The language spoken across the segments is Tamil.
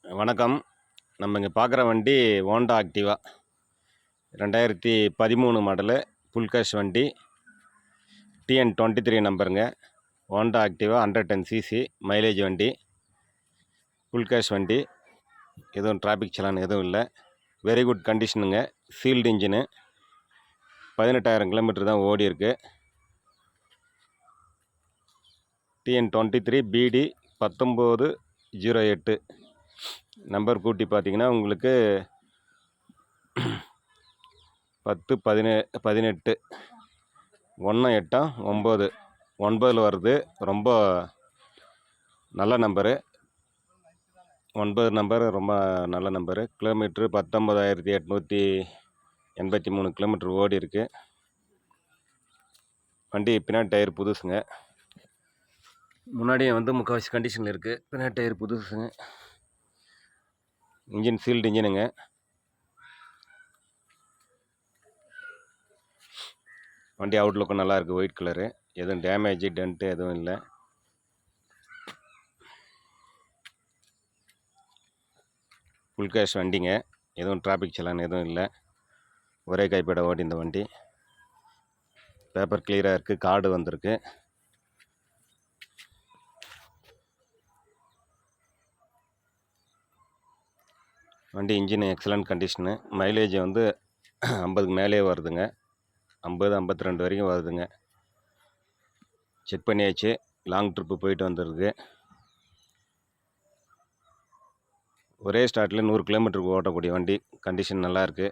வணக்கம். நம்ம இங்கே பார்க்குற வண்டி Honda Activa 2013 model full cash வண்டி. TN23 நம்பருங்க. ஹோண்டா ஆக்டிவா 110 சிசி மைலேஜ் வண்டி, ஃபுல் கேஷ் வண்டி. எதுவும் டிராஃபிக் சலான் எதுவும் இல்லை. வெரி குட் கண்டிஷனுங்க. Sealed engine. 18,000 கிலோமீட்டர் தான் ஓடி இருக்கு. TN23 BD 1908 நம்பர் கூட்டி பார்த்தீங்கன்னா உங்களுக்கு 10 18 1 8 9 9 வருது. ரொம்ப நல்ல நம்பரு. 9 நம்பர் ரொம்ப நல்ல நம்பரு. கிலோமீட்ரு 19,883 கிலோமீட்டர் ஓடி இருக்கு. வண்டி பின்னாடி டயர் புதுசுங்க. முன்னாடியே முக்கால்வாசி கண்டிஷனில் இருக்குது. பின்னாடி டயர் புதுசுங்க. இன்ஜின் சீல்டு இன்ஜினுங்க. வண்டி அவுட்லுக்கும் நல்லா இருக்குது. White colour. எதுவும் டேமேஜ் டென்ட்டு எதுவும் இல்லை. ஃபுல் கேஷ் வண்டிங்க. எதுவும் டிராஃபிக் சலான் எதுவும் இல்லை. ஒரே கைப்பட ஓடி இந்த வண்டி. பேப்பர் கிளியராக இருக்குது. கார்டு வந்திருக்கு. வண்டி இன்ஜின் எக்ஸலண்ட் கண்டிஷனு. மைலேஜ் 50க்கு மேலே வருதுங்க. 50 52 வரைக்கும் வருதுங்க. செக் பண்ணியாச்சு. லாங் ட்ரிப்பு போயிட்டு வந்துருக்கு. ஒரே ஸ்டார்ட்டில் 100 கிலோமீட்டருக்கு ஓட்டக்கூடிய வண்டி. கண்டிஷன் நல்லாயிருக்கு.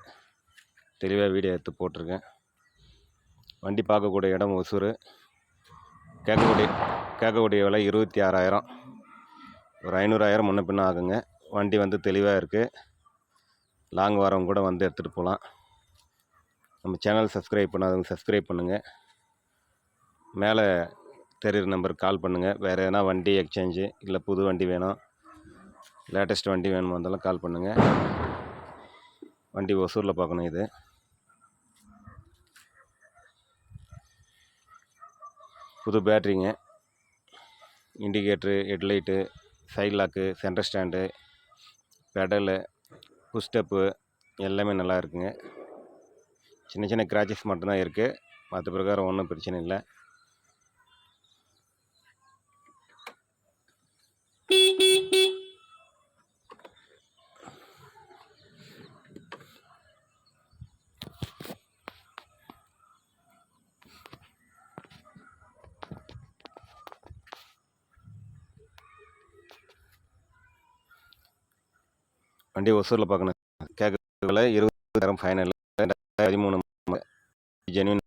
தெளிவாக வீடியோ எடுத்து போட்டிருக்கேன். வண்டி பார்க்கக்கூடிய இடம் ஒசூர். கேட்கக்கூடிய விலை 26,000. ஒரு 500,000 முன்ன பின்ன ஆகுங்க. வண்டி தெளிவாக இருக்குது. லாங் வாரம் கூட எடுத்துகிட்டு போகலாம். நம்ம சேனல் சப்ஸ்கிரைப் பண்ணாதவங்க சப்ஸ்கிரைப் பண்ணுங்கள். மேலே தெரிகிற நம்பருக்கு கால் பண்ணுங்கள். வேறு எதனா வண்டி எக்ஸ்சேஞ்சு இல்லை புது வண்டி வேணும், லேட்டஸ்ட் வண்டி வேணுமா இருந்தாலும் கால் பண்ணுங்கள். வண்டி ஒசூரில் பார்க்கணும். இது புது பேட்ரிங்க. Indicator, headlight, side lock, centre stand, pedal, push step எல்லாமே நல்லா இருக்குங்க. சின்ன சின்ன கிராச்சஸ் மட்டும்தான் இருக்குது. மற்ற பிரகாரம் ஒன்றும் பிரச்சனை இல்லை. வண்டி ஒசூரில் பார்க்கணும். கேட்குற விலை 20,000 ஃபைனல். 2013 ஜென்யூன்